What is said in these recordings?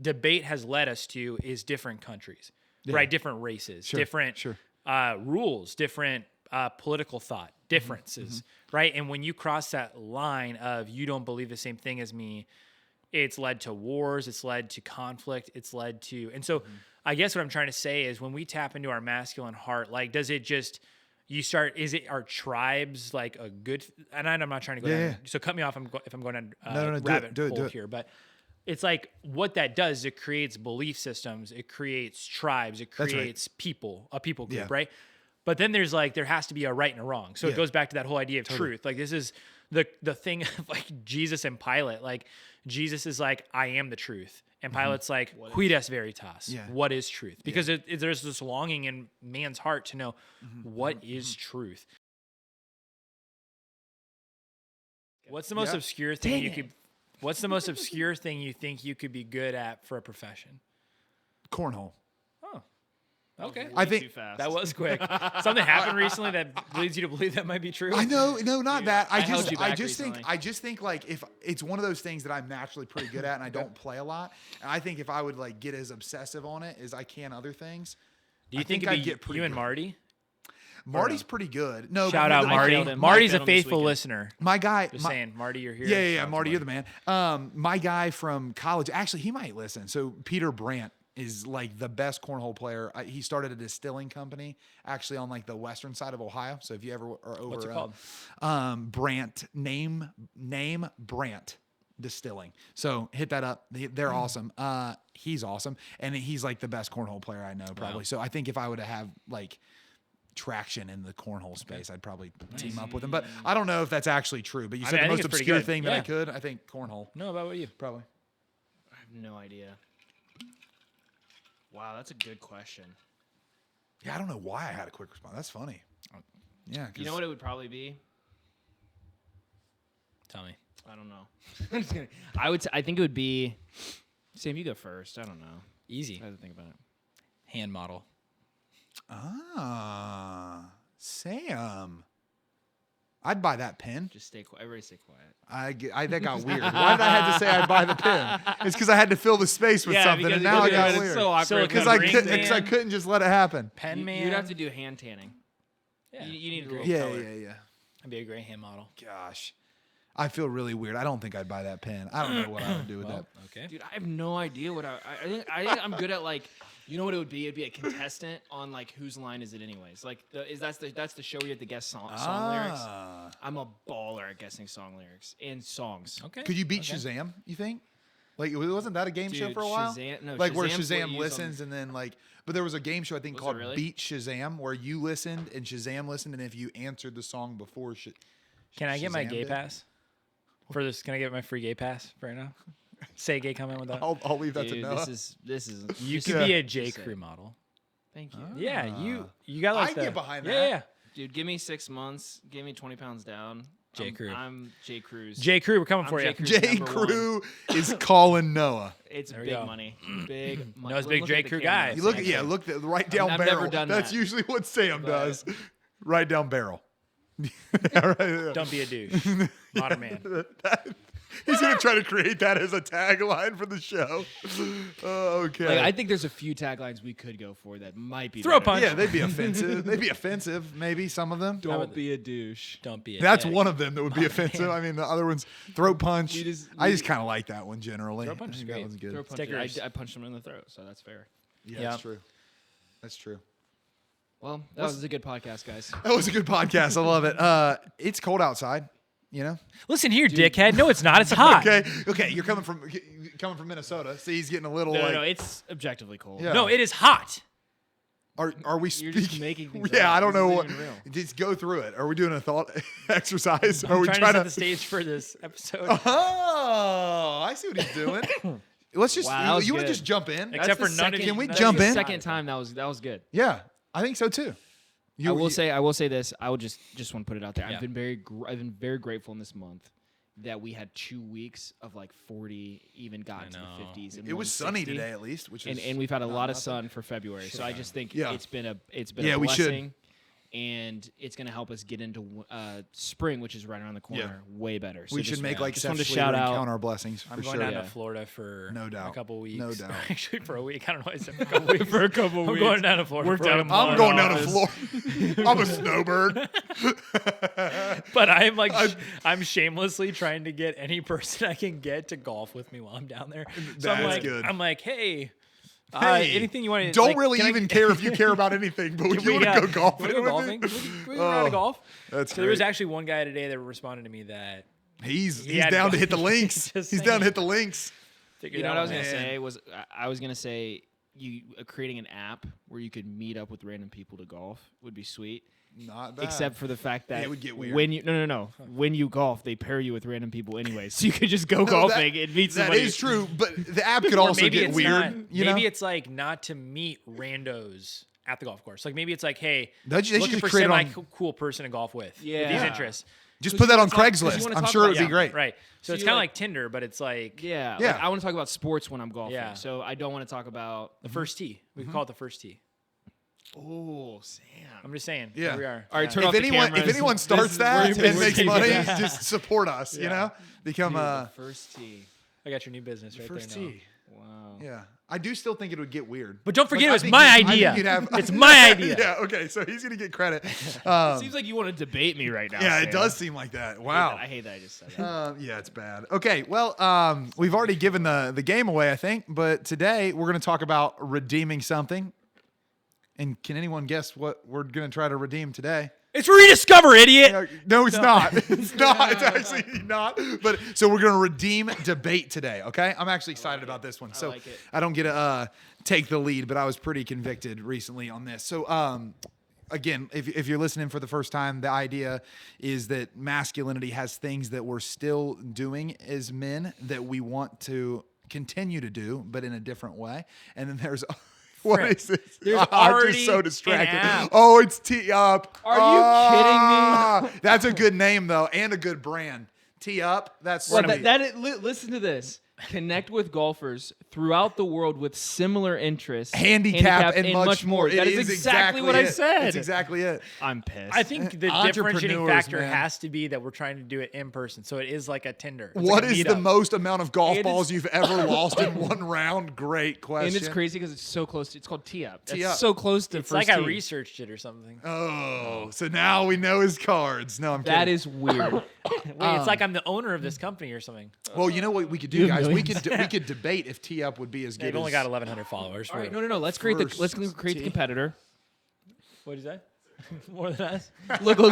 debate has led us to is different countries, right? Different races, different rules, different political thought, differences, right? And when you cross that line of you don't believe the same thing as me, it's led to wars, it's led to conflict, it's led to, and so I guess what I'm trying to say is when we tap into our masculine heart, like, does it just, is it our tribes like a good, and I'm not trying to go down, so cut me off if I'm going down rabbit hole here, but it's like what that does is it creates belief systems, it creates tribes, it creates a people group, right? But then there has to be a right and a wrong. So it goes back to that whole idea of truth. Like this is the thing of like Jesus and Pilate. Like Jesus is like, I am the truth. And Pilate's like, quid est veritas? What is truth? Because there's this longing in man's heart to know what is truth. What's the most obscure thing What's the most obscure thing you think you could be good at for a profession? Cornhole. Oh, okay. I think too fast. That was quick. Something happened recently that leads you to believe that might be true. I know, no, not that. I just think like if it's one of those things that I'm naturally pretty good at and I don't play a lot, and I think if I would like get as obsessive on it as I can other things, do you think I'd get pretty you and Marty? Marty's pretty good. No, shout out Marty. Marty's a faithful listener. My guy, just saying, Marty, you're here. Yeah, Marty, you're the man. My guy from college, actually, he might listen. So Peter Brandt is like the best cornhole player. He started a distilling company actually on like the western side of Ohio. So if you ever are over, what's it called? Brandt, name Brandt Distilling. So hit that up. They're awesome. He's awesome, and he's like the best cornhole player I know probably. Wow. So I think if I would have like traction in the cornhole space, I'd probably team up with him. But I don't know if that's actually true. But you said the most obscure thing that I could. I think cornhole. No, about what you? Probably. I have no idea. Wow, that's a good question. Yeah, I don't know why I had a quick response. That's funny. Yeah. You know what it would probably be? Tell me. I don't know. I'm just kidding. I think it would be. Sam, you go first. I don't know. Easy. I have to think about it. Hand model. Sam. I'd buy that pen. Just stay quiet. Everybody stay quiet. That got weird. Why did I have to say I'd buy the pen? It's because I had to fill the space with something, and now I got weird. So awkward. Because I couldn't just let it happen. Pen man. You'd have to do hand tanning. Yeah. You need a great color. Yeah. I'd be a great hand model. Gosh. I feel really weird. I don't think I'd buy that pen. I don't know what I would do with that. Okay. Dude, I have no idea what I think I'm good at, like, you know what it would be? It'd be a contestant on like whose line is it anyways? Like that's the show where you have to guess song lyrics. I'm a baller at guessing song lyrics and songs. Okay. Could you beat Shazam, you think? Like wasn't that a game show for a while? Like where Shazam listens and then like but there was a game show I think called Beat Shazam where you listened and Shazam listened, and if you answered the song before Can I get my gay pass? For this, can I get my free gay pass right now? Say gay comment with that. I'll leave that to Noah. This is. You could be a J. Crew model. Thank you. Yeah, you got like I get behind that. Yeah. Dude, give me 6 months. Give me 20 pounds down. J. Crew. I'm J. Cruz. J. Crew, we're coming for you. J. Crew is calling Noah. It's big money. Big money. Noah's big J. Crew guy. You look right down I've barrel. never done That's that. usually what Sam does. Right down barrel. Right. Don't be a douche. Modern man. He's going to try to create that as a tagline for the show. Okay. Like, I think there's a few taglines we could go for that might be Throw a punch. Yeah, they'd be offensive. Maybe some of them. Don't be a douche. Don't be a That's dick. one of them that would be offensive. Man. I mean, the other ones, throat punch. I just kind of like that one generally. Throat punch is great. That one's good. Throat punch. I punched him in the throat, so that's fair. Yeah, that's true. That's true. Well, that was a good podcast, guys. That was a good podcast. I love it. It's cold outside. You know. Listen here, dickhead. No, it's not. It's hot. Okay. You're coming from Minnesota. See, he's getting a little. No, it's objectively cold. Yeah. No, it is hot. Are we You're speaking? just making things Yeah, up. I don't This know isn't what. even real. Just go through it. Are we doing a thought exercise? Are I'm we trying to set the stage for this episode. Oh, I see what he's doing. Let's just. Wow, you want to good. just jump in? Except for none of Can we that's jump the in? Second time that was good. Yeah, I think so too. I will say this. I would just want to put it out there. Yeah. I've been very grateful in this month that we had 2 weeks of like 40, even got into the 50s. And It was sunny 160. today at least, which is and we've had a lot of sun for February. So I just think it's been a Yeah, we should. blessing and it's going to help us get into spring, which is right around the corner, way better. So we should make like just Seth wanted to Schleter shout and out. count our blessings. I'm for going sure. down to Florida for No doubt. a couple weeks. No doubt. Actually, for a week. I don't know why I said for a couple weeks. For a couple I'm weeks. going down to Florida. Worked for out a a month. I'm going down to Florida. I'm a snowbird. But I'm like, I'm shamelessly trying to get any person I can get to golf with me while I'm down there. So I'm That's like, good. I'm like, hey, Hey, anything you want to? Don't like, really can I- even care if you care about anything, but would Can you we, want to go golfing? wanna go with golfing? me? Can we go round of golf? That's So there was great. actually one guy today that responded to me that He's had down to golf. hit the links. Just He's down to saying. hit the links. figured You know out what I was man. gonna say was I was gonna say you creating an app where you could meet up with random people to golf would be sweet. Not bad. Except for the fact that It would get weird. when you no when you golf they pair you with random people anyway, so you could just go No, golfing and meet that somebody. is true, but the app could Or also maybe get it's weird. not. You Maybe know? it's like not to meet randos at the golf course. Like maybe it's like, hey, They should looking just for create it semi on- cool person to golf with. Yeah. With these interests. Just 'Cause put that you on wanna talk- 'cause you Craigslist. wanna I'm talk sure it about- would be Yeah, great. right. So So it's you kind of like- like Tinder, but it's like Yeah, Yeah. Like, I want to talk about sports when I'm golfing. Yeah. So I don't want to talk about. the first tee. We Mm-hmm. can call it the first tee. Oh, Sam. I'm just saying. Yeah. Here we are. All right, Yeah. turn off the If cameras. anyone This starts is that where and we're makes taking money, it. just support us. You know, become Dude, a the first tee. I got your new business right first there. Now. tee. Wow. Yeah, I do still think it would get weird. But don't forget, I it was think my I think idea. you'd have- It's my idea. Yeah. Okay. So he's gonna get credit. Seems like you want to debate me right now. Yeah, Sam. it does seem like that. I Wow. hate that I just said that. Yeah, it's bad. Okay, well, we've already given the game away, I think, but today we're going to talk about redeeming something. And can anyone guess what we're going to try to redeem today? It's rediscover, idiot. No, it's not. It's not. It's actually not. But so we're going to redeem debate today. Okay, I'm actually excited about this one. So like it. I don't get to take the lead, but I was pretty convicted recently on this. So again, if you're listening for the first time, the idea is that masculinity has things that we're still doing as men that we want to continue to do, but in a different way. And then there's what Frick. is this? There's I'm already just so an distracted. app. Oh, it's Tee Up. Are you kidding me? That's a good name though, and a good brand. Tee Up. That's Well, sweet. listen to this. Connect with golfers throughout the world with similar interests, handicap and much more. That It is exactly what I it. said. That's exactly it. I'm pissed. I think the differentiating Entrepreneurs, factor man. has to be that we're trying to do it in person. So it is like a Tinder. It's What like a is the meetup. most amount of golf It balls is- you've ever lost in one round? Great question. and it's crazy because it's so close. It's called tee up. Tee It's up. so close to It's first like I tee. researched it or something. Oh, so now we know his cards. No, I'm kidding. That is weird. Wait, it's like I'm the owner of this company or something. Well, you know what we could do, You have guys? We millions. could debate if Tee Up would be as good. They've only got as, 1,100 followers. All right, no. Let's create First let's create tee. the competitor. What is that? More than us. Look. more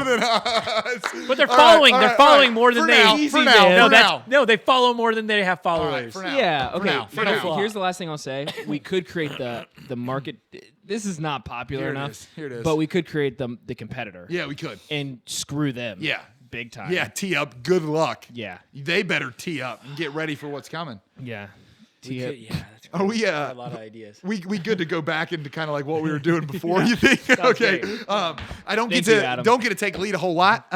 than us. But they're All right, following. all they're right, following all right. more than For they. now, Easy, for now, man. No, for that's now. no. They follow more than they have All followers. right, for now. Yeah. For Okay. now, for now. Here's the last thing I'll say. We could create the market. This is not popular Here it enough. is. Here it is. But we could create the competitor. Yeah, we could. And screw them. Yeah. Big time. Yeah, Tee Up. Good luck. Yeah. They better tee up and get ready for what's coming. Yeah. We Tee up. could- yeah, that's Are we? I got a lot of ideas. We good to go back into kind of like what we were doing before. You think? Okay. great. I don't Thank get you, to Adam. don't get to take lead a whole lot.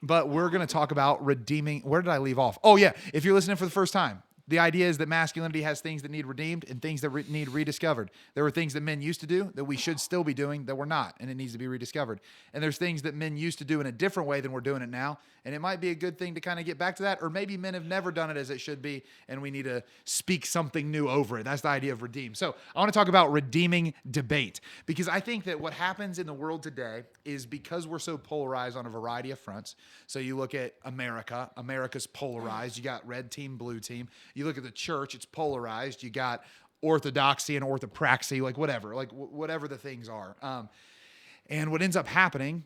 But we're gonna talk about redeeming. Where did I leave off? Oh yeah. If you're listening for the first time, the idea is that masculinity has things that need redeemed and things that need rediscovered. There were things that men used to do that we should still be doing that we're not, and it needs to be rediscovered. And there's things that men used to do in a different way than we're doing it now, and it might be a good thing to kind of get back to that. Or maybe men have never done it as it should be, and we need to speak something new over it. That's the idea of redeem. So I want to talk about redeeming debate, because I think that what happens in the world today is because we're so polarized on a variety of fronts. So you look at America, America's polarized. You got red team, blue team. You look at the church, it's polarized. You got orthodoxy and orthopraxy, like whatever, like whatever the things are. And what ends up happening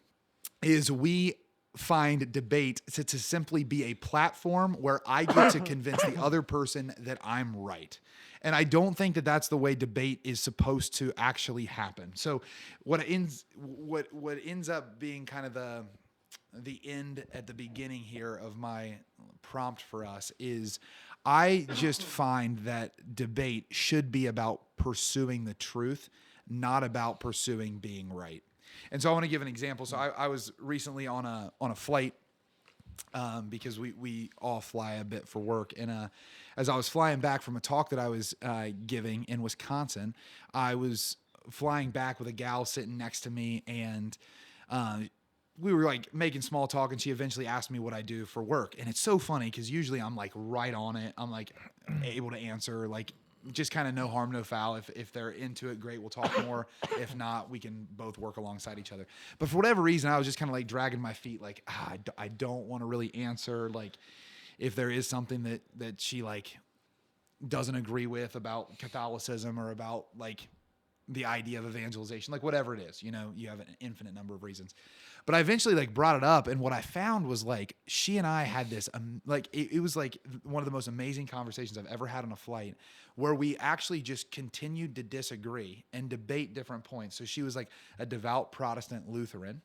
is we find debate to simply be a platform where I get to convince the other person that I'm right. And I don't think that that's the way debate is supposed to actually happen. So what ends up being kind of the end at the beginning here of my prompt for us is I just find that debate should be about pursuing the truth, not about pursuing being right. And so I want to give an example. So I was recently on a flight because we all fly a bit for work. And as I was flying back from a talk that I was giving in Wisconsin, I was flying back with a gal sitting next to me, and we were like making small talk, and she eventually asked me what I do for work. And it's so funny because usually I'm like right on it. I'm like able to answer, like just kind of no harm, no foul. If they're into it, great, we'll talk more. If not, we can both work alongside each other. But for whatever reason, I was just kind of like dragging my feet, like I don't want to really answer, like if there is something that she like doesn't agree with about Catholicism or about like the idea of evangelization, like whatever it is, you know, you have an infinite number of reasons. But I eventually like brought it up, and what I found was like she and I had this like it was like one of the most amazing conversations I've ever had on a flight, where we actually just continued to disagree and debate different points. So she was like a devout Protestant Lutheran,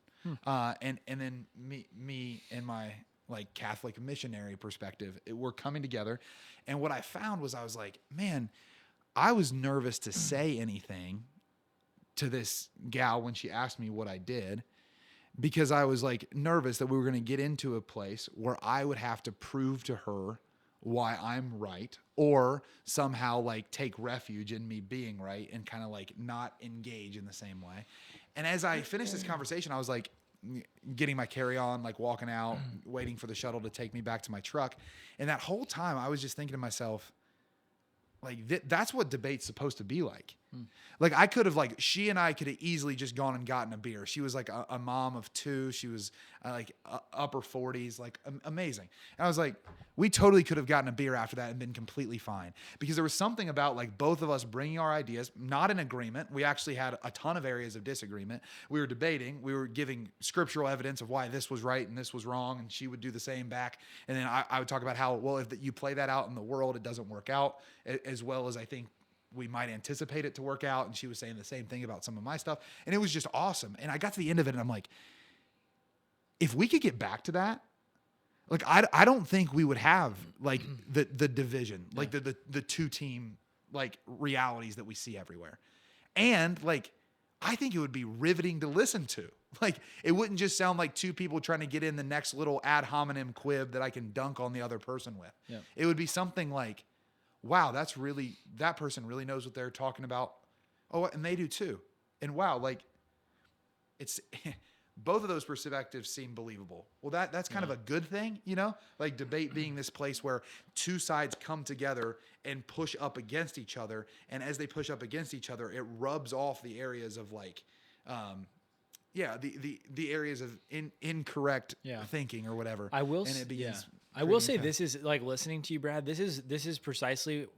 and then me and my like Catholic missionary perspective, we're coming together. And what I found was I was like, man, I was nervous to say anything to this gal when she asked me what I did, because I was like nervous that we were going to get into a place where I would have to prove to her why I'm right, or somehow like take refuge in me being right and kind of like not engage in the same way. And as I finished this conversation, I was like getting my carry-on, like walking out, waiting for the shuttle to take me back to my truck. And that whole time I was just thinking to myself, like that's what debate's supposed to be like. Like I could have like, she and I could have easily just gone and gotten a beer. She was like a mom of two. She was like upper 40s, like amazing. And I was like, we totally could have gotten a beer after that and been completely fine, because there was something about like both of us bringing our ideas, not in agreement. We actually had a ton of areas of disagreement. We were debating, we were giving scriptural evidence of why this was right and this was wrong. And she would do the same back. And then I would talk about how, well, if you play that out in the world, it doesn't work out as well as I think we might anticipate it to work out. And she was saying the same thing about some of my stuff. And it was just awesome. And I got to the end of it and I'm like, if we could get back to that, like, I don't think we would have like the division, like the two team, like realities that we see everywhere. And like, I think it would be riveting to listen to. Like, it wouldn't just sound like two people trying to get in the next little ad hominem quib that I can dunk on the other person with. Yeah. It would be something like, wow, that person really knows what they're talking about. Oh, and they do too. And wow, like it's both of those perspectives seem believable. Well, that's kind of a good thing, you know, like debate being this place where two sides come together and push up against each other. And as they push up against each other, it rubs off the areas of like, the areas of incorrect thinking or whatever. I will say this is like, listening to you, Brad, this is precisely,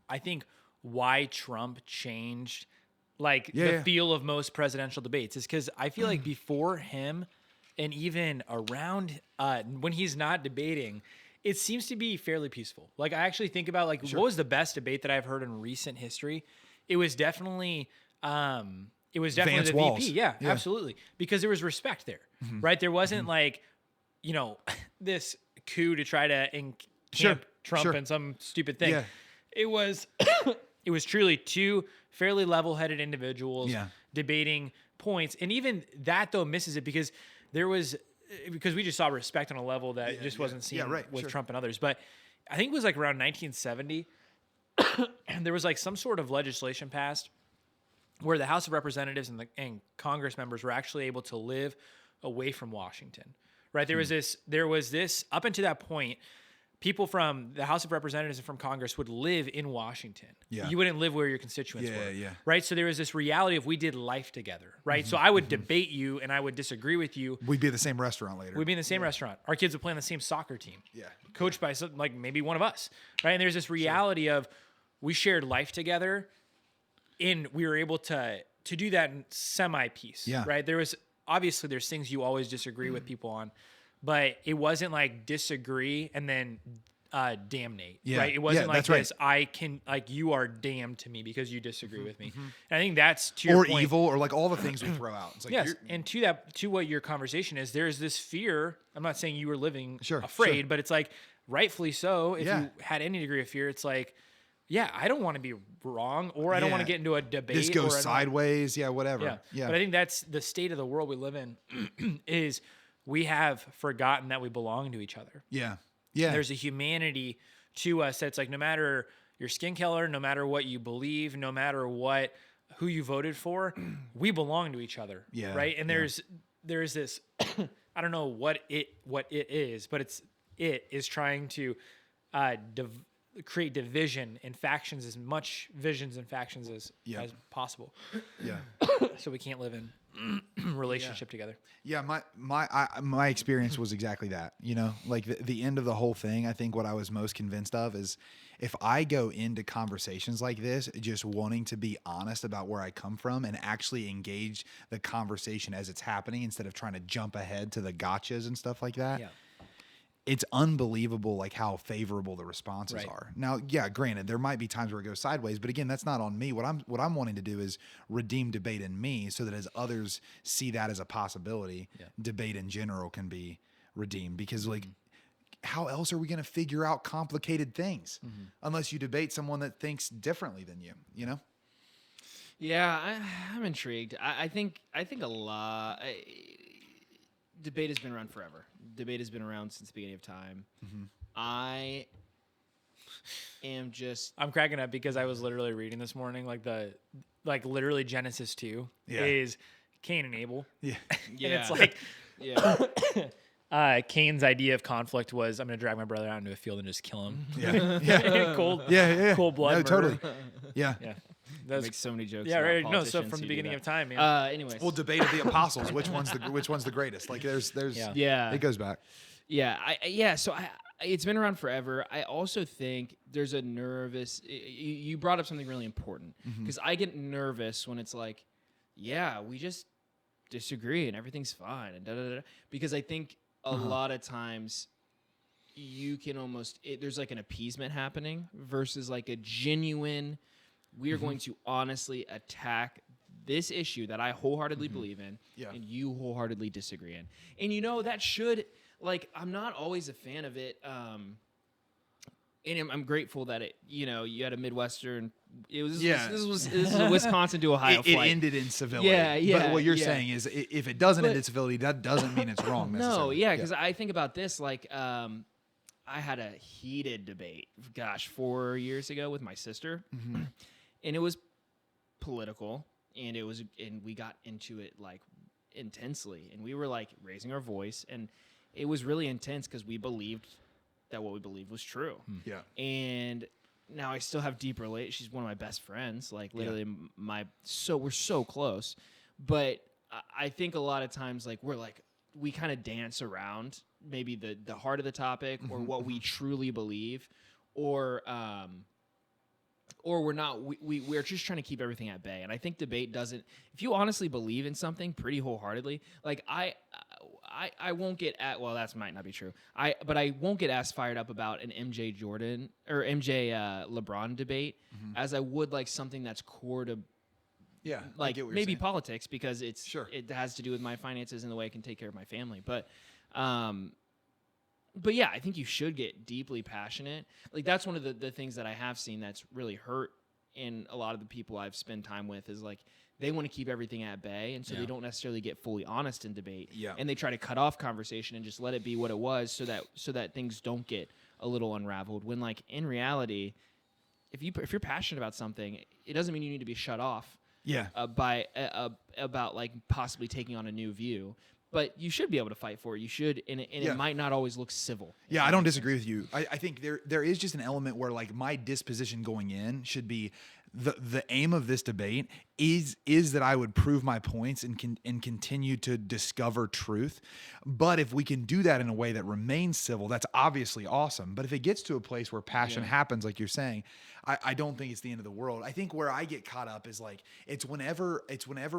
I think, why Trump changed like the feel of most presidential debates, is because I feel like before him and even around when he's not debating, it seems to be fairly peaceful. Like I actually think about like what was the best debate that I've heard in recent history? It was definitely Vance the Walls. VP. Yeah, absolutely. Because there was respect there, right? There wasn't like, you know, this coup to try to camp Trump and some stupid thing. Yeah. It was it was truly two fairly level-headed individuals debating points. And even that though misses it, because we just saw respect on a level that just wasn't seen with Trump and others. But I think it was like around 1970 and there was like some sort of legislation passed where the House of Representatives and Congress members were actually able to live away from Washington. Right. There was this up until that point, people from the House of Representatives and from Congress would live in Washington. Yeah. You wouldn't live where your constituents were. Yeah. Right. So there was this reality of we did life together. Right. So I would debate you and I would disagree with you. We'd be in the same restaurant later. We'd be in the same restaurant. Our kids would play on the same soccer team. Yeah. Coached by some, like maybe one of us. Right. And there's this reality of we shared life together and we were able to do that in semi-peace. Yeah. Right. Obviously there's things you always disagree with people on, but it wasn't like disagree and then damnate, right? It wasn't like this, I can, like, you are damned to me because you disagree with me. And I think that's to your point. Evil, or like all the things we throw out. It's like, yes, and to what your conversation is, there's this fear. I'm not saying you were living afraid, but it's like, rightfully so, if you had any degree of fear, it's like, I don't want to be wrong, or I don't want to get into a debate. This goes sideways, whatever. Yeah. But I think that's the state of the world we live in is we have forgotten that we belong to each other. Yeah. There's a humanity to us that's like, no matter your skin color, no matter what you believe, no matter what who you voted for, we belong to each other. Yeah. Right. And there's this, I don't know what it is, but it is trying to create division and factions, as much visions and factions as possible. Yeah. So we can't live in relationship together. Yeah, my experience was exactly that. You know, like the end of the whole thing, I think what I was most convinced of is if I go into conversations like this just wanting to be honest about where I come from and actually engage the conversation as it's happening instead of trying to jump ahead to the gotchas and stuff like that. Yeah. It's unbelievable like how favorable the responses are. Now, yeah, granted, there might be times where it goes sideways, but again, that's not on me. What I'm wanting to do is redeem debate in me so that as others see that as a possibility, debate in general can be redeemed. Because like how else are we going to figure out complicated things unless you debate someone that thinks differently than you know? Yeah, I'm intrigued. I think a lot. Debate has been around forever. Debate has been around since the beginning of time. I am just. I'm cracking up because I was literally reading this morning, like literally Genesis 2 is Cain and Abel. Yeah. And it's like, Cain's idea of conflict was, I'm going to drag my brother out into a field and just kill him. Cold blood. No, totally. Yeah. That makes so many jokes. Yeah, about right. No, so politicians from the who do beginning that. of time, man. Anyways. Well, debate of the apostles. Which one's the greatest? Like there's it goes back. Yeah. So it's been around forever. I also think there's a nervous. You brought up something really important because I get nervous when it's like, yeah, we just disagree and everything's fine and da da da. Because I think a lot of times you can almost there's like an appeasement happening versus like a genuine. We are going to honestly attack this issue that I wholeheartedly believe in and you wholeheartedly disagree in. And you know, that should, like, I'm not always a fan of it. And I'm grateful that you had a Midwestern, this was a Wisconsin to Ohio flight. It ended in civility. Yeah. But what you're saying is if it doesn't end in civility, that doesn't mean it's wrong necessarily. No, because I think about this, like, I had a heated debate, 4 years ago with my sister. And it was political, and we got into it like intensely, and we were like raising our voice, and it was really intense because we believed that what we believed was true. Yeah. And now I still have deep She's one of my best friends, like literally we're so close. But I think a lot of times like we kind of dance around maybe the heart of the topic or what we truly believe, or we're not. We're just trying to keep everything at bay. And I think debate doesn't. If you honestly believe in something pretty wholeheartedly, like I won't get at. Well, that might not be true. But I won't get as fired up about an MJ Jordan or MJ LeBron debate as I would like something that's core to. Yeah, like maybe saying. Politics because it has to do with my finances and the way I can take care of my family. But yeah, I think you should get deeply passionate. Like that's one of the things that I have seen that's really hurt in a lot of the people I've spent time with is like they want to keep everything at bay, and so they don't necessarily get fully honest in debate. Yeah. And they try to cut off conversation and just let it be what it was, so that things don't get a little unraveled. When like in reality, if you're passionate about something, it doesn't mean you need to be shut off. Yeah. About like possibly taking on a new view. But you should be able to fight for it. You should, and it might not always look civil. Yeah, I don't disagree with you. I think there is just an element where like my disposition going in should be the aim of this debate is that I would prove my points and continue to discover truth. But if we can do that in a way that remains civil, that's obviously awesome. But if it gets to a place where passion happens, like you're saying, I don't think it's the end of the world. I think where I get caught up is like it's whenever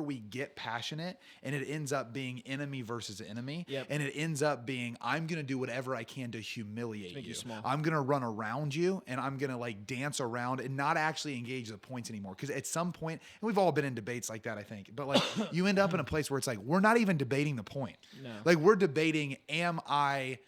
we get passionate and it ends up being enemy versus enemy, and it ends up being I'm gonna do whatever I can to humiliate you. I'm gonna run around you and I'm gonna like dance around and not actually engage the points anymore. Because at some point, and we've all been in debates like that, I think, but like you end up in a place where it's like we're not even debating the point. No. Like we're debating, am I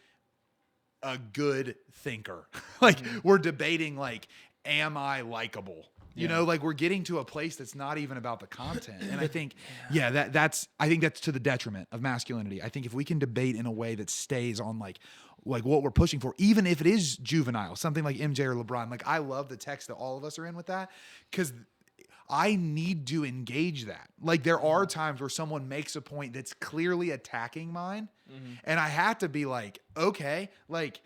a good thinker? Like we're debating like, am I likable? You know, like we're getting to a place that's not even about the content. And I think, that's to the detriment of masculinity. I think if we can debate in a way that stays on like what we're pushing for, even if it is juvenile, something like MJ or LeBron, like I love the text that all of us are in with that. 'Cause I need to engage that. Like there are times where someone makes a point that's clearly attacking mine, and I have to be like, okay, like,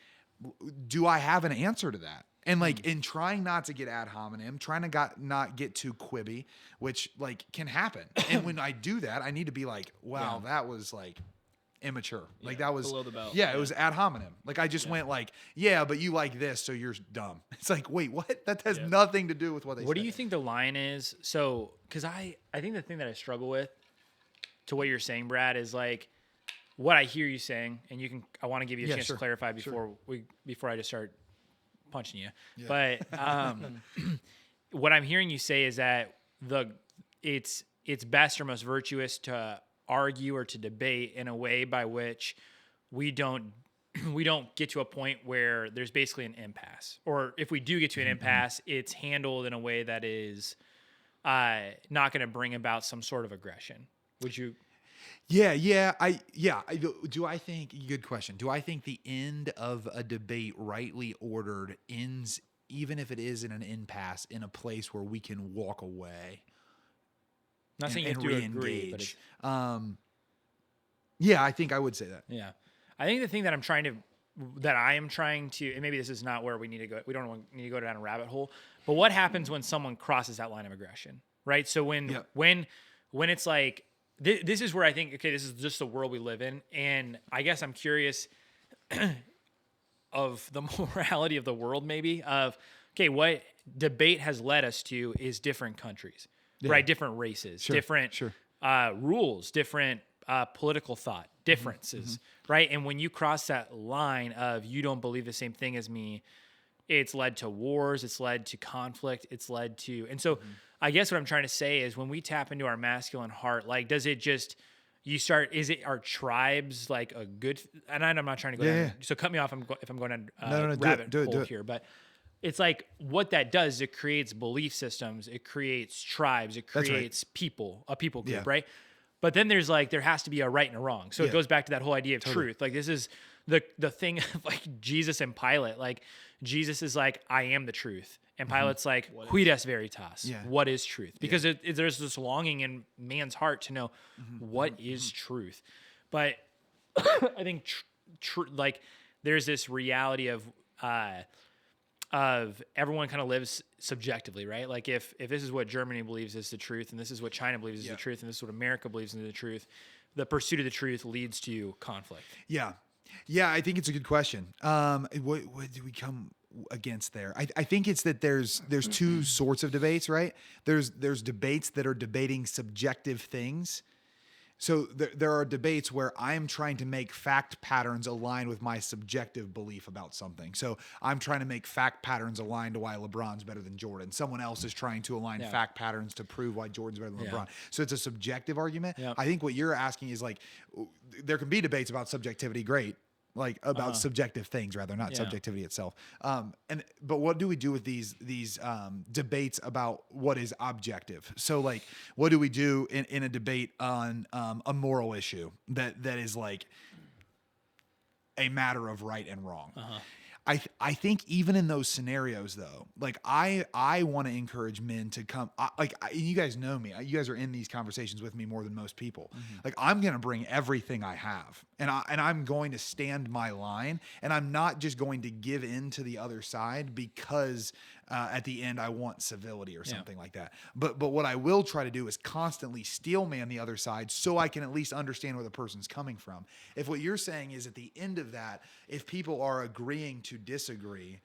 do I have an answer to that? And like in trying not to get ad hominem, trying to not get too quibby, which like can happen. And when I do that, I need to be like, wow, that was like immature. Like that was below the belt. Yeah, it was ad hominem. Like I just went like, yeah, but you like this, so you're dumb. It's like, wait, what? That has nothing to do with what they said. What do you think the line is? So, because I think the thing that I struggle with to what you're saying, Brad, is like what I hear you saying, and I want to give you a chance to clarify before I just start punching you. Yeah. But what I'm hearing you say is that it's best or most virtuous to argue or to debate in a way by which we don't get to a point where there's basically an impasse, or if we do get to an impasse, it's handled in a way that is not going to bring about some sort of aggression. Would you? Yeah. Do I think, good question. Do I think the end of a debate rightly ordered ends, even if it is in an impasse, in a place where we can walk away? Not saying you have to agree, but it's, yeah, I think I would say that. Yeah. I think the thing that I am trying to, and maybe this is not where we need to go. We don't need to go down a rabbit hole, but what happens when someone crosses that line of aggression, right? So when it's like, this is where I think, okay, this is just the world we live in. And I guess I'm curious of the morality of the world, maybe, of, okay, what debate has led us to is different countries, right? Different races, different rules, different political thought, differences, right? And when you cross that line of you don't believe the same thing as me, it's led to wars, it's led to conflict, it's led to, and so I guess what I'm trying to say is when we tap into our masculine heart, like, does it just, is it our tribes like a good, and I'm not trying to go down, so cut me off if I'm going down rabbit hole here, but it's like what that does, it creates belief systems, it creates tribes, it creates a people group, right? But then there has to be a right and a wrong. So it goes back to that whole idea of truth. Like this is the thing of like Jesus and Pilate. Like Jesus is like, I am the truth. And Pilate's like, huides veritas. Yeah. What is truth? Because there's this longing in man's heart to know what is truth. But I think like there's this reality of everyone kind of lives subjectively, right? Like if this is what Germany believes is the truth, and this is what China believes is the truth, and this is what America believes is the truth, the pursuit of the truth leads to conflict. Yeah, I think it's a good question. What do we come against there? I think it's that there's two sorts of debates, right? There's debates that are debating subjective things. So there are debates where I'm trying to make fact patterns align with my subjective belief about something. So I'm trying to make fact patterns align to why LeBron's better than Jordan. Someone else is trying to align fact patterns to prove why Jordan's better than LeBron. So it's a subjective argument. Yep. I think what you're asking is like, there can be debates about subjectivity, great. Like about subjective things rather, not subjectivity itself. But what do we do with these debates about what is objective? So like, what do we do in a debate on a moral issue that is like a matter of right and wrong? I think even in those scenarios though, like I want to encourage men to come, you guys know me, you guys are in these conversations with me more than most people. Like I'm going to bring everything I have and I'm going to stand my line, and I'm not just going to give in to the other side because at the end I want civility or something like that. But what I will try to do is constantly steel man the other side so I can at least understand where the person's coming from. If what you're saying is at the end of that, if people are agreeing to disagree,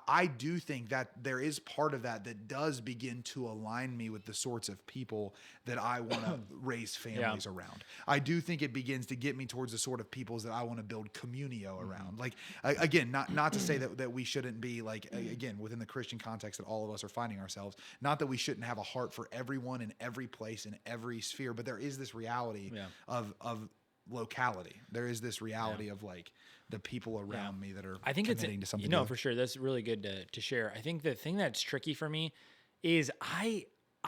I do think that there is part of that does begin to align me with the sorts of people that I want to raise families around. I do think it begins to get me towards the sort of peoples that I want to build communio around. Like, again, not to say that we shouldn't be like, again, within the Christian context that all of us are finding ourselves, not that we shouldn't have a heart for everyone in every place, in every sphere, but there is this reality of locality. There is this reality of like the people around me that are committing to something. For sure. That's really good to share. I think the thing that's tricky for me is I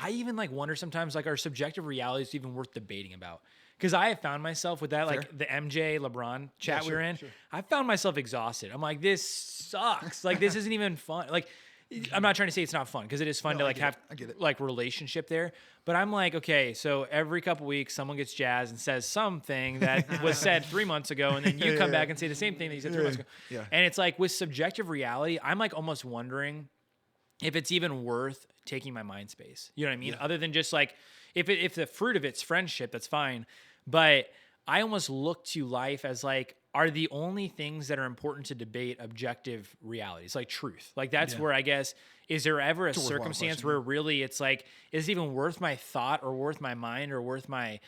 even like wonder sometimes like, are subjective realities even worth debating about? Because I have found myself with that, like the MJ LeBron chat we were in, I found myself exhausted. I'm like, this sucks. Like, this isn't even fun. Like, I'm not trying to say it's not fun because it is fun to like have like relationship there. But I'm like, okay, so every couple weeks someone gets jazzed and says something that was said 3 months ago, and then you come back and say the same thing that you said 3 months ago. Yeah. And it's like with subjective reality, I'm like almost wondering if it's even worth taking my mind space. You know what I mean? Other than just like if the fruit of it's friendship, that's fine. But I almost look to life as like, are the only things that are important to debate objective realities, like truth? Like that's where I guess, is there ever a circumstance where really it's like, is it even worth my thought or worth my mind or worth my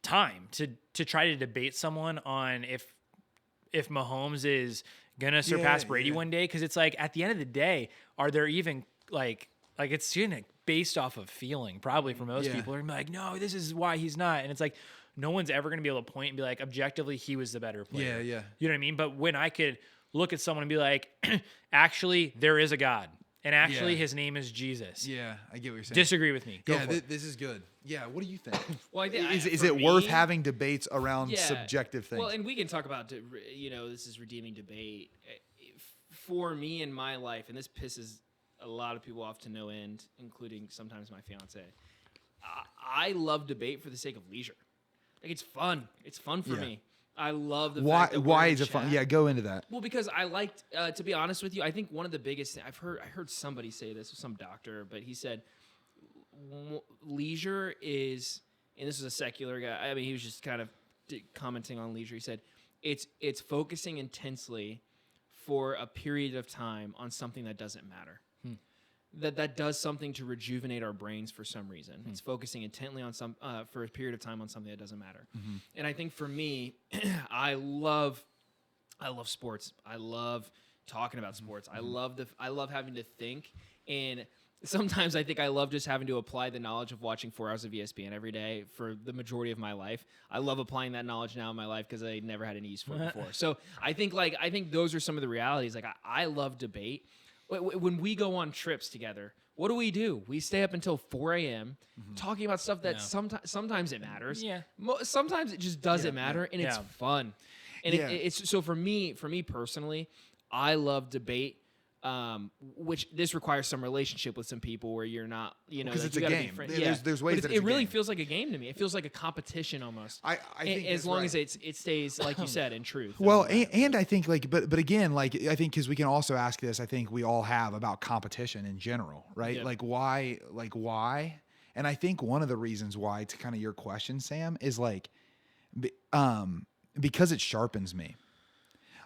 time to try to debate someone on if Mahomes is going to surpass Brady one day? Because it's like, at the end of the day, are there even like it's based off of feeling probably for most people. Are like, no, this is why he's not. And it's like, no one's ever going to be able to point and be like, objectively, he was the better player. Yeah. You know what I mean? But when I could look at someone and be like, actually, there is a God. And actually, his name is Jesus. Yeah, I get what you're saying. Disagree with me. Go for it. This is good. Yeah, what do you think? Well, I think is it worth having debates around subjective things? Well, and we can talk about, this is redeeming debate. For me in my life, and this pisses a lot of people off to no end, including sometimes my fiance, I love debate for the sake of leisure. Like, it's fun. It's fun for me. I love the fact that why is it fun? Yeah, go into that. Well, because I liked, to be honest with you, I think one of the biggest things, I heard somebody say this, some doctor, but he said leisure is, and this was a secular guy, I mean, he was just kind of commenting on leisure. He said it's focusing intensely for a period of time on something that doesn't matter. That does something to rejuvenate our brains for some reason. It's focusing intently on for a period of time on something that doesn't matter. And I think for me, I love sports. I love talking about sports. I love having to think, and sometimes I think I love just having to apply the knowledge of watching 4 hours of ESPN every day for the majority of my life. I love applying that knowledge now in my life because I never had any use for it before. So I think those are some of the realities. Like I love debate. When we go on trips together, what do? We stay up until 4 a.m. Talking about stuff that sometimes it matters. Yeah. Sometimes it just doesn't matter, and it's fun. And it's so for me personally, I love debate. Which this requires some relationship with some people where you're not, because it's a game. There's ways that it really feels like a game to me. It feels like a competition almost. I think as long as it stays like you said in truth. Well, and I think but again, I think because we can also ask this. I think we all have about competition in general, right? Yep. Why? And I think one of the reasons why, to kind of your question, Sam, is because it sharpens me.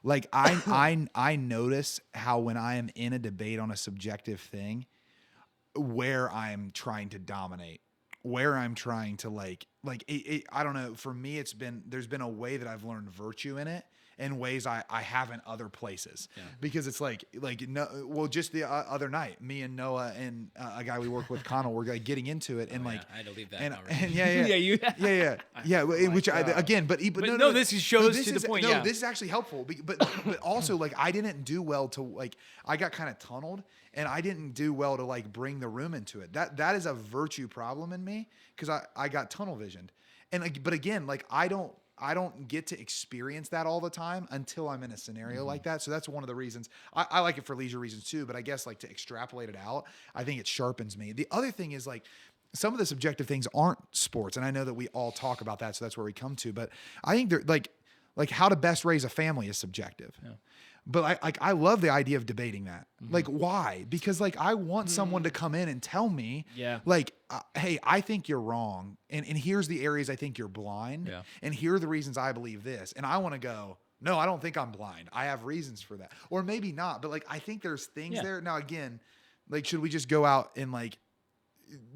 Like I notice how when I am in a debate on a subjective thing, where I'm trying to dominate, where I'm trying to I don't know. For me, there's been a way that I've learned virtue in it, in ways I haven't other places. Because it's just the other night, me and Noah and a guy we work with, Connell, were getting into it, and I had to leave that. No, this shows to the point. No, this is actually helpful, but also I didn't do well to I got kind of tunneled, and I didn't do well to bring the room into it. That is a virtue problem in me, because I got tunnel visioned, but again, I don't get to experience that all the time until I'm in a scenario like that. So that's one of the reasons I like it for leisure reasons too. But I guess to extrapolate it out, I think it sharpens me. The other thing is some of the subjective things aren't sports. And I know that we all talk about that. So that's where we come to. But I think they're how to best raise a family is subjective. Yeah. But I love the idea of debating that. Why? Because I want someone to come in and tell me, hey, I think you're wrong, and here's the areas I think you're blind, and here are the reasons I believe this, and I want to go, no, I don't think I'm blind. I have reasons for that, or maybe not, but I think there's things there. Now again, should we just go out and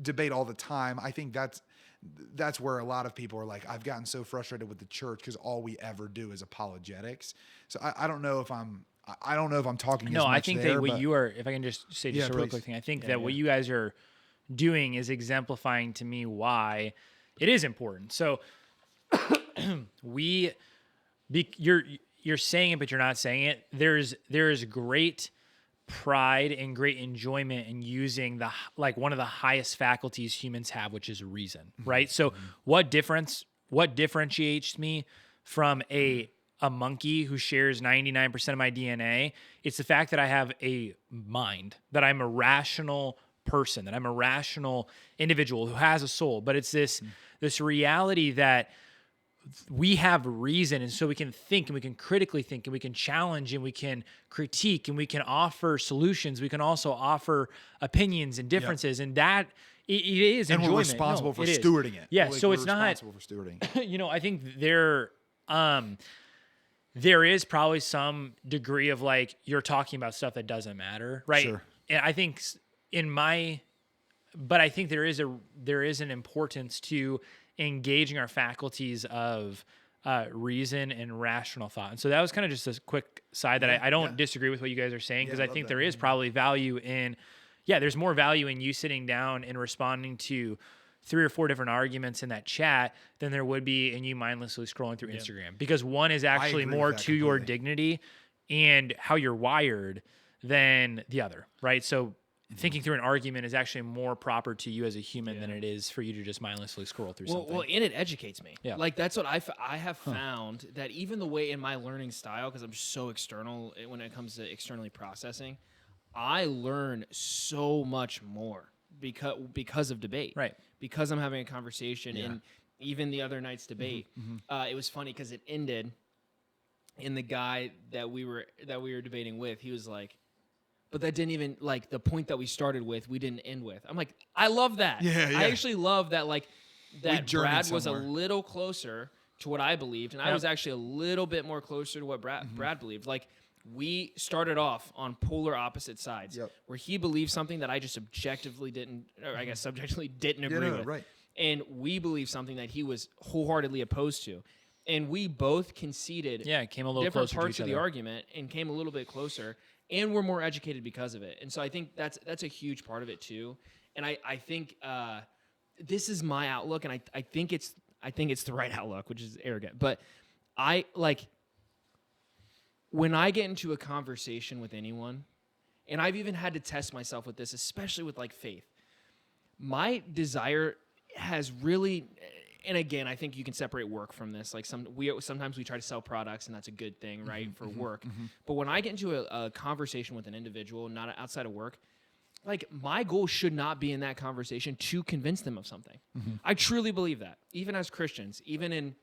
debate all the time? I think that's where a lot of people are I've gotten so frustrated with the church because all we ever do is apologetics. So I don't know if I'm talking. No, as much I think there, that what you are, if I can just say a real quick thing, I think that what you guys are doing is exemplifying to me why it is important. So you're saying it, but you're not saying it. There's great pride and great enjoyment in using one of the highest faculties humans have, which is reason, right? So what differentiates me from a a monkey who shares 99% of my DNA. It's the fact that I have a mind, that I'm a rational person, that I'm a rational individual who has a soul. But it's this reality that we have reason, and so we can think, and we can critically think, and we can challenge, and we can critique, and we can offer solutions. We can also offer opinions and differences, and that it is and enjoyment. we're responsible for stewarding it. Yeah, like, so it's not responsible for stewarding. I think there is probably some degree of like you're talking about stuff that doesn't matter, right? Sure. And I think but I think there is an importance to engaging our faculties of reason and rational thought. And so that was kind of just a quick side that I don't disagree with what you guys are saying, because I think there is probably value in, there's more value in you sitting down and responding to 3 or 4 different arguments in that chat than there would be in you mindlessly scrolling through Instagram, because one is actually more to your dignity and how you're wired than the other, right? So thinking through an argument is actually more proper to you as a human than it is for you to just mindlessly scroll through something. Well, and it educates me. Yeah. Like that's what I have found, that even the way in my learning style, because I'm so external when it comes to externally processing, I learn so much more because of debate. Right. Because I'm having a conversation, and even the other night's debate, it was funny because it ended, and the guy that we were debating with, he was like, but that didn't even, like, the point that we started with, we didn't end with. I'm like, I love that. Yeah. I actually love that, like, that Brad was a somewhere. little closer to what I believed, and I was actually a little bit more closer to what Brad believed. Like, we started off on polar opposite sides, where he believed something that I just subjectively didn't, or I guess subjectively didn't agree with. Right. And we believed something that he was wholeheartedly opposed to. And we both conceded came a little different closer parts to of each the other. argument and came a little bit closer, and we're more educated because of it. And so I think that's a huge part of it too. And I think this is my outlook, and I think it's the right outlook, which is arrogant. But I like when I get into a conversation with anyone, and I've even had to test myself with this, especially with like faith. My desire has really, and again, I think you can separate work from this. Like sometimes we try to sell products, and that's a good thing, right, for work. But when I get into a conversation with an individual, not outside of work, like my goal should not be in that conversation to convince them of something. I truly believe that. Even as Christians, even in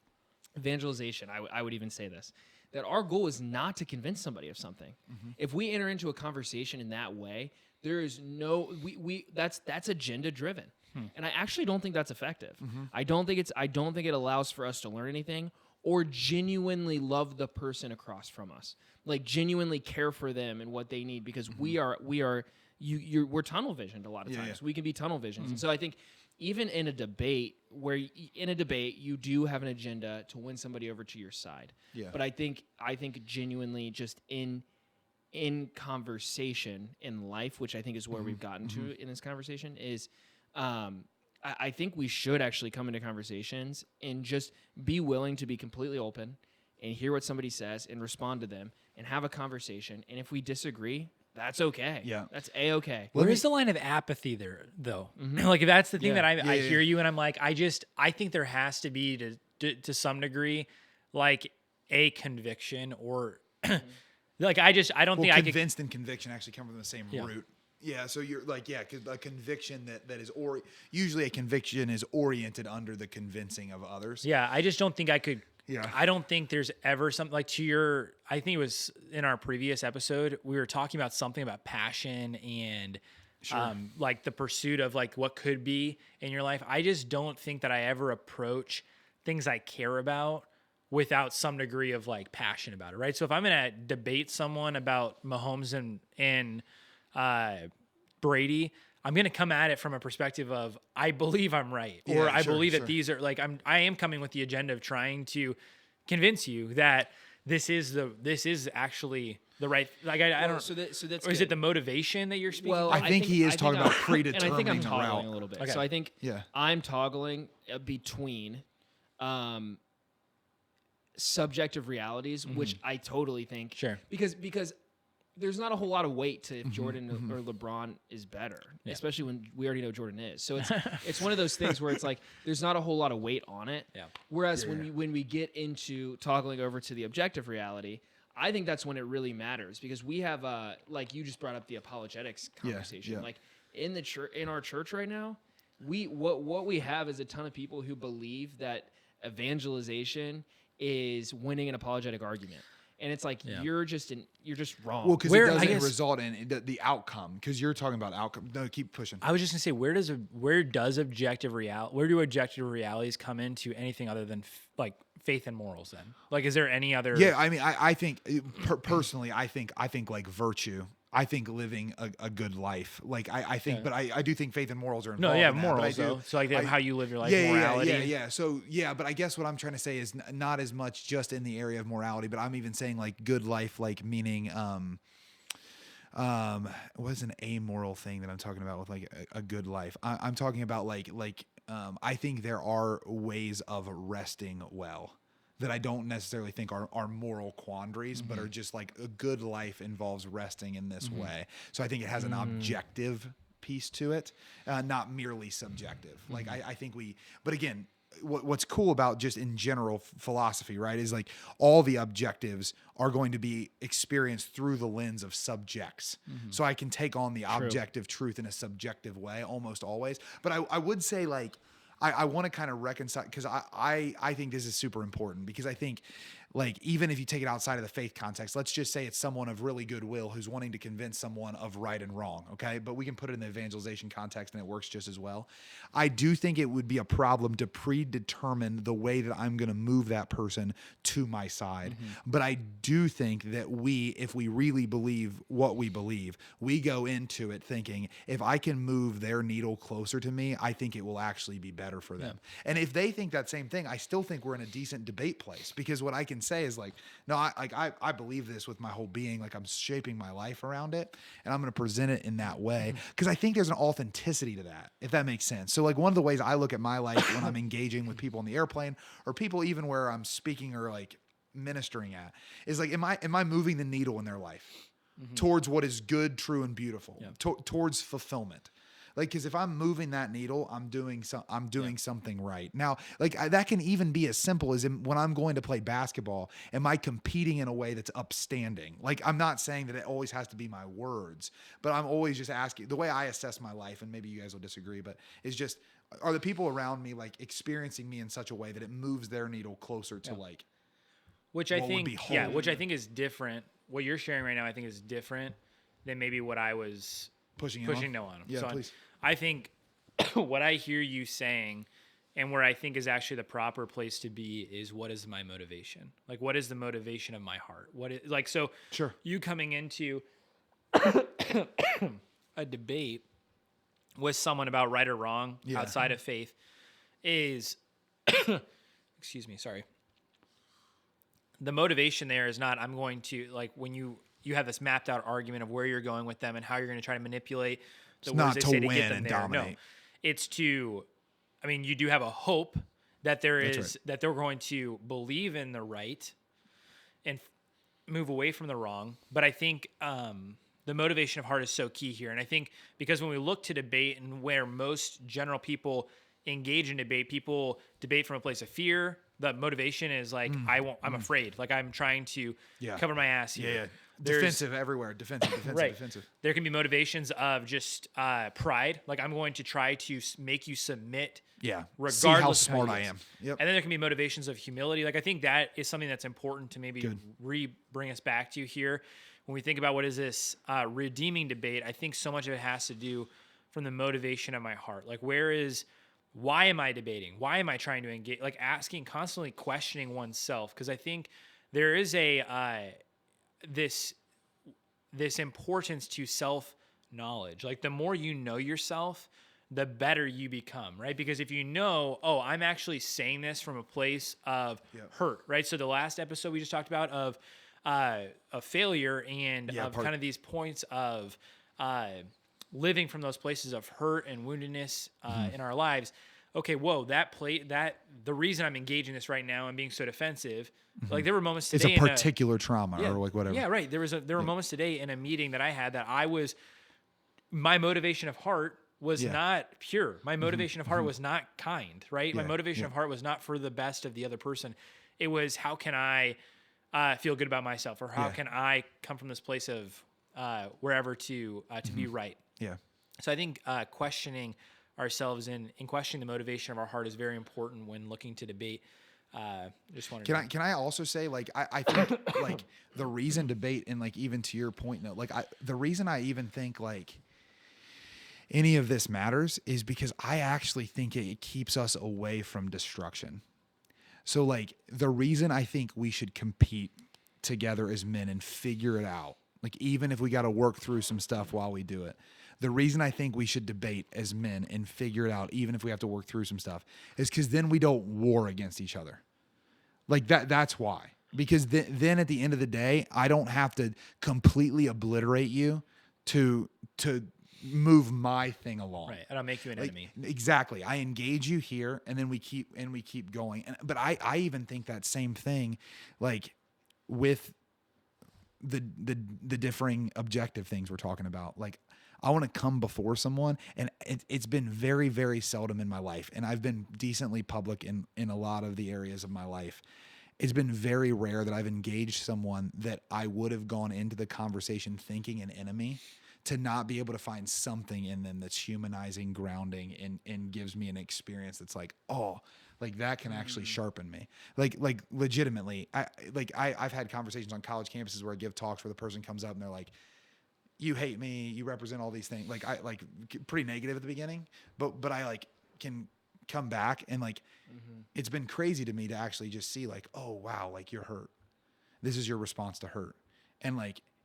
evangelization, I would even say this, that our goal is not to convince somebody of something. If we enter into a conversation in that way, there is no that's agenda driven. And I actually don't think that's effective. I don't think it allows for us to learn anything or genuinely love the person across from us. Like genuinely care for them and what they need, because we're tunnel visioned a lot of times. We can be tunnel visioned. And so I think even in a debate you do have an agenda to win somebody over to your side. Yeah. But I think genuinely just in conversation in life, which I think is where we've gotten to in this conversation, is I think we should actually come into conversations and just be willing to be completely open and hear what somebody says and respond to them and have a conversation. And if we disagree, that's okay. Yeah. That's A-okay. Where is the line of apathy there, though? Like, if that's the thing that I hear you and I'm like, I think there has to be, to some degree, like a conviction or like, I don't think I could. Convinced and conviction actually come from the same root. Yeah, so you're like, a conviction that is, usually a conviction is oriented under the convincing of others. Yeah, I just don't think I could. Yeah. I don't think there's ever something like I think it was in our previous episode, we were talking about something about passion and like the pursuit of like what could be in your life. I just don't think that I ever approach things I care about without some degree of like passion about it, right? So if I'm going to debate someone about Mahomes and Brady, I'm going to come at it from a perspective of I believe I'm right, or I believe that these are like I am coming with the agenda of trying to convince you that this is actually the right. Like I don't. So that's. Or is it the motivation that you're speaking? Well, I think he is talking about predetermining and I think I'm the toggling route a little bit. Okay. So I think I'm toggling between subjective realities, which I totally think sure, because there's not a whole lot of weight to if Jordan or LeBron is better, especially when we already know Jordan is. So it's one of those things where it's like there's not a whole lot of weight on it. Yeah. Whereas when we get into toggling over to the objective reality, I think that's when it really matters, because we have like you just brought up the apologetics conversation. Yeah. Like in the church, in our church right now, what we have is a ton of people who believe that evangelization is winning an apologetic argument. And it's like you're just wrong. Well, because it doesn't result in the outcome. Because you're talking about outcome. No, keep pushing. I was just gonna say, where do objective realities come into anything other than like faith and morals? Then, like, is there any other? Yeah, I mean, I think personally, I think like virtue. I think living a good life. Like I think, but I do think faith and morals are involved. No, yeah, in that, morals though. So like how you live your life, morality. Yeah. So but I guess what I'm trying to say is not as much just in the area of morality, but I'm even saying like good life, like meaning what's an amoral thing that I'm talking about with like a good life? I'm talking about like I think there are ways of resting well that I don't necessarily think are moral quandaries, but are just like a good life involves resting in this way. So I think it has an objective piece to it, not merely subjective. Like I think but again, what's cool about just in general philosophy, right, is like all the objectives are going to be experienced through the lens of subjects. So I can take on the objective truth in a subjective way almost always. But I would say like, I want to kind of reconcile, because I think this is super important, because I think like even if you take it outside of the faith context, let's just say it's someone of really goodwill who's wanting to convince someone of right and wrong, okay? But we can put it in the evangelization context and it works just as well. I do think it would be a problem to predetermine the way that I'm going to move that person to my side. But I do think that if we really believe what we believe, we go into it thinking, if I can move their needle closer to me, I think it will actually be better for them. And if they think that same thing, I still think we're in a decent debate place, because what I can say is like, no, I believe this with my whole being. Like I'm shaping my life around it, and I'm going to present it in that way, because I think there's an authenticity to that, if that makes sense. So like one of the ways I look at my life when I'm engaging with people on the airplane, or people even where I'm speaking or like ministering at, is like, am I moving the needle in their life towards what is good, true, and beautiful, towards fulfillment? Like, because if I'm moving that needle, I'm doing something right. Now, like that can even be as simple as when I'm going to play basketball, am I competing in a way that's upstanding? Like, I'm not saying that it always has to be my words, but I'm always just asking, the way I assess my life, and maybe you guys will disagree, but it's just, are the people around me like experiencing me in such a way that it moves their needle closer to like, which I think is different. What you're sharing right now, I think is different than maybe what I was pushing no on. Yeah, so please. I think what I hear you saying, and where I think is actually the proper place to be, is what is my motivation? Like, what is the motivation of my heart? What is like, so sure. You coming into a debate with someone about right or wrong outside of faith is, excuse me, sorry. The motivation there is not, I'm going to, like, when you have this mapped out argument of where you're going with them and how you're going to try to manipulate the words they say to get them there. Dominate. No, it's to, I mean, you do have a hope that that they're going to believe in the right and move away from the wrong. But I think the motivation of heart is so key here. And I think because when we look to debate, and where most general people engage in debate, people debate from a place of fear. The motivation is like, I'm afraid. Like I'm trying to cover my ass here. Yeah. Defensive everywhere. Defensive. Right. There can be motivations of just pride. Like I'm going to try to make you submit. Yeah. Regardless see how smart I am. Yep. And then there can be motivations of humility. Like I think that is something that's important to maybe bring us back to here. When we think about what is this redeeming debate, I think so much of it has to do from the motivation of my heart. Like why am I debating? Why am I trying to engage? Like asking, constantly questioning oneself. Because I think there is this importance to self-knowledge. Like the more you know yourself, the better you become, right? Because if you know, I'm actually saying this from a place of hurt, right? So the last episode we just talked about of failure and kind of these points of living from those places of hurt and woundedness in our lives. okay, whoa, the reason I'm engaging this right now and being so defensive, like there were moments today. It's a particular trauma or like whatever. Yeah, right. There were moments today in a meeting that I had that my motivation of heart was not pure. My motivation of heart was not kind, right? My motivation of heart was not for the best of the other person. It was, how can I feel good about myself, or how can I come from this place of wherever to be right. Yeah. So I think questioning ourselves and questioning the motivation of our heart is very important when looking to debate. Just wanted can I also say, like, I think like the reason debate, and like even to your point, no, like the reason I even think like any of this matters is because I actually think it keeps us away from destruction. So like the reason I think we should compete together as men and figure it out, like even if we got to work through some stuff while we do it, the reason I think we should debate as men and figure it out, even if we have to work through some stuff, is because then we don't war against each other. Like that's why. Because then at the end of the day, I don't have to completely obliterate you to move my thing along. Right. I don't make you an enemy. Exactly. I engage you here, and then we keep going. But I even think that same thing, like with the differing objective things we're talking about. Like I want to come before someone, and it's been very, very seldom in my life, and I've been decently public in a lot of the areas of my life. It's been very rare that I've engaged someone that I would have gone into the conversation thinking an enemy, to not be able to find something in them that's humanizing, grounding, and gives me an experience that's like, oh, like that can actually sharpen me. Like legitimately, I've had conversations on college campuses where I give talks where the person comes up and they're like, you hate me, you represent all these things. Like I like pretty negative at the beginning, but I like can come back and like, it's been crazy to me to actually just see like, oh wow, like you're hurt. This is your response to hurt.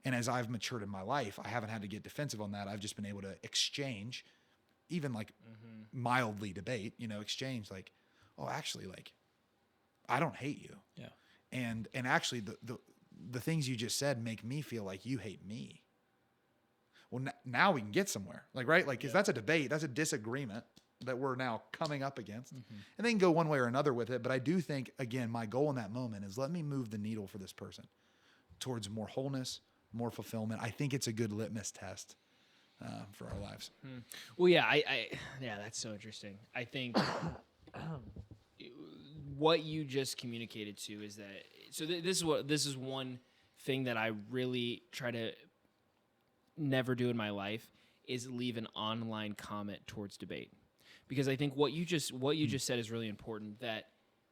And as I've matured in my life, I haven't had to get defensive on that. I've just been able to exchange, even like mildly debate, exchange like, oh, actually, like, I don't hate you. Yeah. And actually the things you just said make me feel like you hate me. Well, now we can get somewhere. Like, right? Like, cause that's a debate. That's a disagreement that we're now coming up against, and they can go one way or another with it. But I do think, again, my goal in that moment is let me move the needle for this person towards more wholeness, more fulfillment. I think it's a good litmus test for our lives. Well, yeah, yeah, that's so interesting. I think what you just communicated to is that. So this is one thing that I really try to never do in my life is leave an online comment towards debate, because I think what you just said is really important. That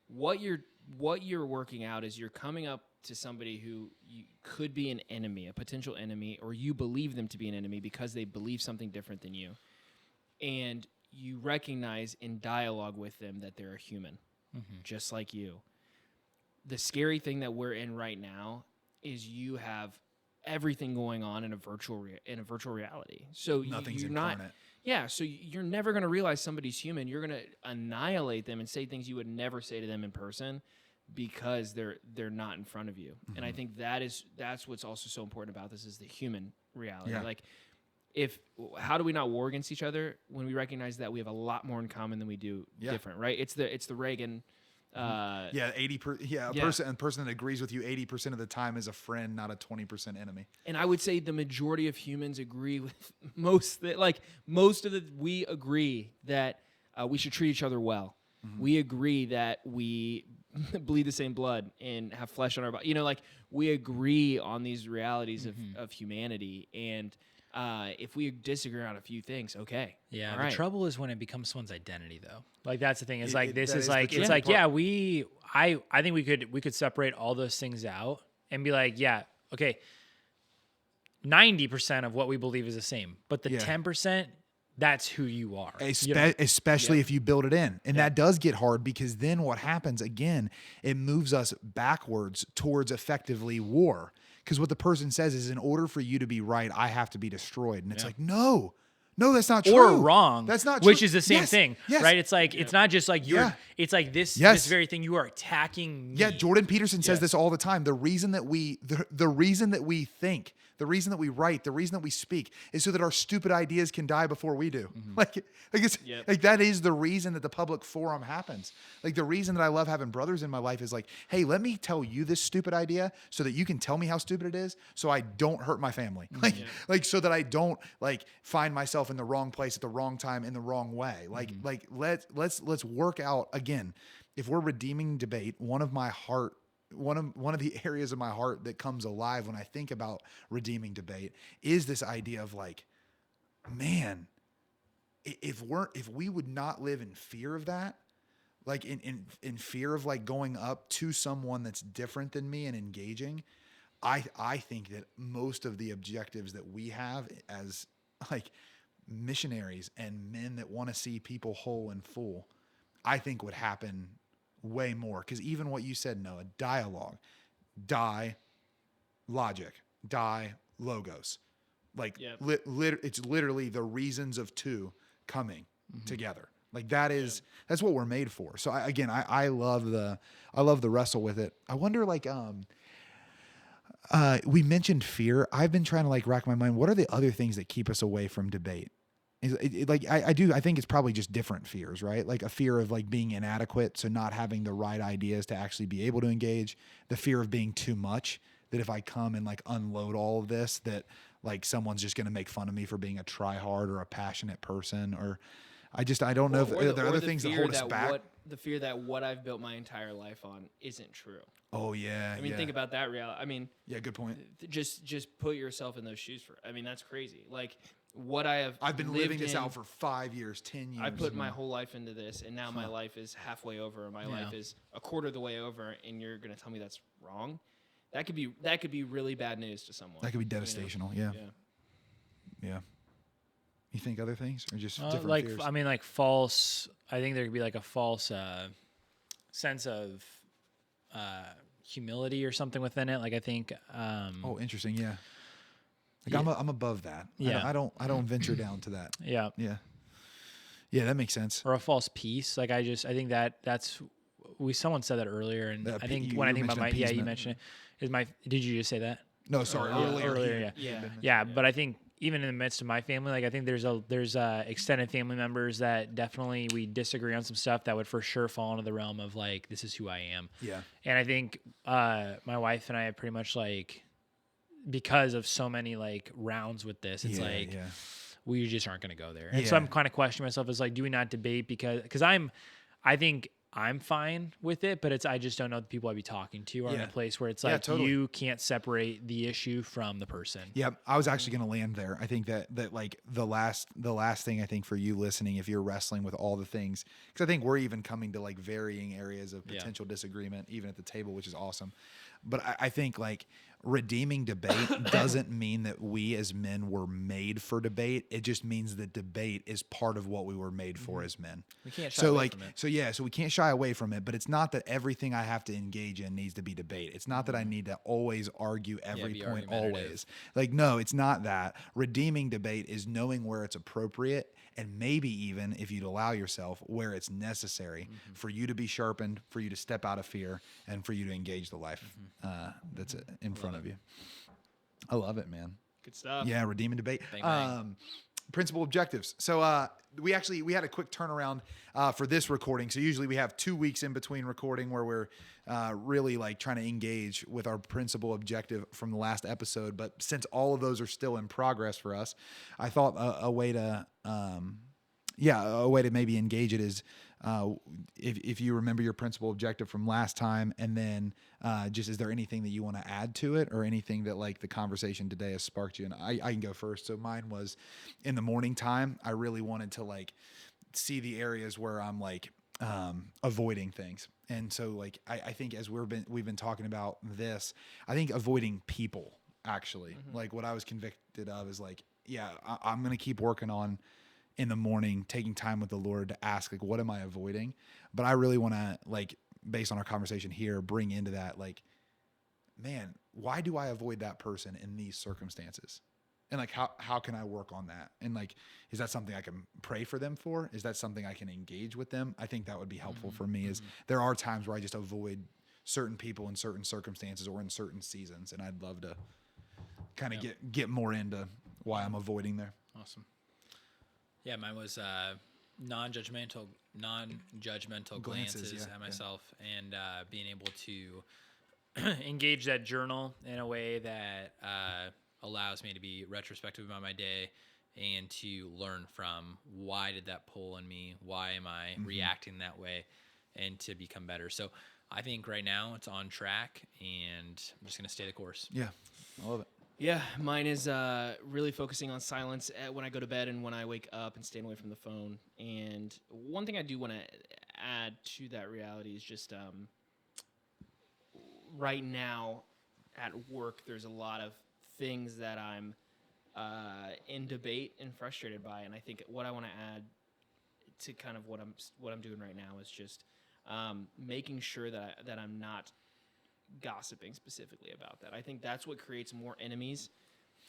what you're working out is you're coming up to somebody who you could be an enemy, a potential enemy, or you believe them to be an enemy because they believe something different than you. And you recognize in dialogue with them that they're a human, just like you. The scary thing that we're in right now is you have everything going on in a virtual reality. So nothing's you're incarnate. not. Yeah, so you're never going to realize somebody's human. You're going to annihilate them and say things you would never say to them in person, because they're not in front of you. And I think that's what's also so important about this is the human reality. Yeah. Like, how do we not war against each other when we recognize that we have a lot more in common than we do different, right? It's the Reagan. A person that agrees with you 80% of the time is a friend, not a 20% enemy. And I would say the majority of humans agree with we agree that we should treat each other well. We agree that we bleed the same blood and have flesh on our body. We agree on these realities of humanity. And if we disagree on a few things, okay. Yeah. The trouble is when it becomes someone's identity, though. Like, that's the thing. It's I think we could separate all those things out and be like, yeah, okay, 90% of what we believe is the same, but the 10%, that's who you are. Especially if you build it in. And that does get hard, because then what happens, again, it moves us backwards towards effectively war. Because what the person says is, in order for you to be right, I have to be destroyed. And it's like, no, that's not true. Or wrong. That's not true. Which is the same thing, right? It's like, it's not just like it's like this very thing you are attacking me. Yeah, Jordan Peterson says this all the time. The reason that we think the reason that we write, the reason that we speak is so that our stupid ideas can die before we do. Like that is the reason that the public forum happens. Like the reason that I love having brothers in my life is like, hey, let me tell you this stupid idea so that you can tell me how stupid it is, so I don't hurt my family. Like so that I don't like find myself in the wrong place at the wrong time in the wrong way. Like let's work out again. If we're redeeming debate, one of the areas of my heart that comes alive when I think about redeeming debate is this idea of like, man, if we would not live in fear of that, like in fear of like going up to someone that's different than me and engaging, I think that most of the objectives that we have as like missionaries and men that want to see people whole and full, I think would happen way more. Because even what you said, Noah, dialogue, die logic, die logos. Like it's literally the reasons of two coming together. Like that's what we're made for. So I love the wrestle with it. I wonder like, we mentioned fear. I've been trying to like rack my mind. What are the other things that keep us away from debate? I think it's probably just different fears, right? Like a fear of like being inadequate, so not having the right ideas to actually be able to engage. The fear of being too much, that if I come and like unload all of this, that like someone's just going to make fun of me for being a try-hard or a passionate person. Or I don't know if there are other things that hold us back. The fear that what I've built my entire life on isn't true. Oh yeah. I mean, think about that reality. I mean, yeah, good point. Just put yourself in those shoes that's crazy. Like what I've been living this out for 5 years, 10 years. I put my whole life into this, and now my life is halfway over. My life is a quarter of the way over, and you're going to tell me that's wrong? That could be really bad news to someone. That could be devastational. You know? Yeah. You think other things or just different like fears? I mean, like false. I think there could be like a false sense of humility or something within it. Like I think. Interesting. Yeah. Like I'm above that. Yeah. I don't venture down to that. Yeah. Yeah. Yeah, that makes sense. Or a false peace. Like I think that's someone said that earlier, and I think when I think about you mentioned it. Did you just say that? No, sorry. Earlier. Yeah. But I think even in the midst of my family, like I think there's extended family members that definitely we disagree on some stuff that would for sure fall into the realm of like, this is who I am. Yeah. And I think my wife and I have pretty much like, because of so many like rounds with this, it's we just aren't going to go there. And so I'm kind of questioning myself as like, do we not debate? Because I think I'm fine with it, but I just don't know the people I'd be talking to are in a place where it's like you can't separate the issue from the person. Yeah, I was actually going to land there. I think that like the last thing I think for you listening, if you're wrestling with all the things, because I think we're even coming to like varying areas of potential disagreement, even at the table, which is awesome. But I think like redeeming debate doesn't mean that we as men were made for debate. It just means that debate is part of what we were made for as men. We can't shy away from it. So we can't shy away from it, but it's not that everything I have to engage in needs to be debate. It's not that I need to always argue every point always. Like, no, it's not that. Redeeming debate is knowing where it's appropriate, and maybe even, if you'd allow yourself, where it's necessary for you to be sharpened, for you to step out of fear, and for you to engage the life that's in front of you. I love it, man. Good stuff. Yeah, redeeming debate. Bang, bang. Principal objectives. So we had a quick turnaround for this recording. So usually we have 2 weeks in between recording where we're really like trying to engage with our principal objective from the last episode. But since all of those are still in progress for us, I thought a way to maybe engage it is if you remember your principal objective from last time, and then just is there anything that you want to add to it, or anything that like the conversation today has sparked you? And I can go first. So mine was in the morning time. I really wanted to like see the areas where I'm like avoiding things. And so like I think as we've been talking about this, I think avoiding people actually, like what I was convicted of is like, I'm going to keep working on in the morning, taking time with the Lord to ask, like, what am I avoiding? But I really want to, like, based on our conversation here, bring into that, like, man, why do I avoid that person in these circumstances? And like, how can I work on that? And like, is that something I can pray for them for? Is that something I can engage with them? I think that would be helpful for me. Is there are times where I just avoid certain people in certain circumstances or in certain seasons. And I'd love to kind of get more into why I'm avoiding there. Awesome. Yeah, mine was non-judgmental glances at myself, and being able to engage that journal in a way that allows me to be retrospective about my day and to learn from why did that pull in me, why am I reacting that way, and to become better. So I think right now it's on track, and I'm just going to stay the course. Yeah, I love it. Yeah, mine is really focusing on silence when I go to bed and when I wake up, and staying away from the phone. And one thing I do want to add to that reality is just right now at work, there's a lot of things that I'm in debate and frustrated by. And I think what I want to add to kind of what I'm doing right now is just making sure that I'm not gossiping specifically about that. I think that's what creates more enemies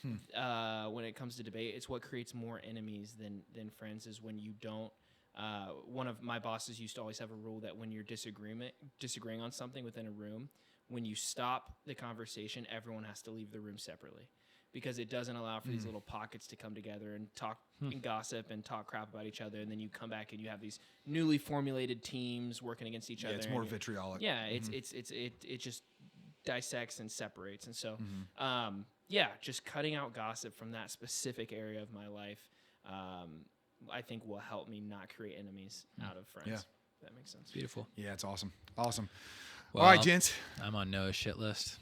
when it comes to debate. It's what creates more enemies than friends is when you don't. One of my bosses used to always have a rule that when you're disagreeing on something within a room, when you stop the conversation, everyone has to leave the room separately, because it doesn't allow for these little pockets to come together and talk and gossip and talk crap about each other. And then you come back and you have these newly formulated teams working against each other. It's more vitriolic. Yeah, it just dissects and separates. And so, just cutting out gossip from that specific area of my life, I think will help me not create enemies out of friends. Yeah. If that makes sense. Beautiful. Yeah, it's awesome. Awesome. Well, all right, gents. I'm on Noah's shit list.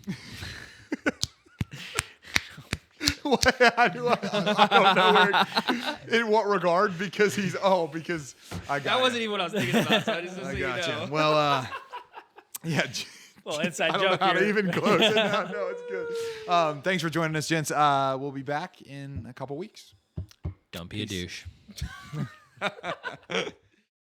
I don't know in what regard, because I got That wasn't even what I was thinking about. So I just I so got you know. you. Well, yeah. Well, inside I don't know joke how here. to even close it now. No, it's good. Thanks for joining us, gents. We'll be back in a couple weeks. Don't be a douche.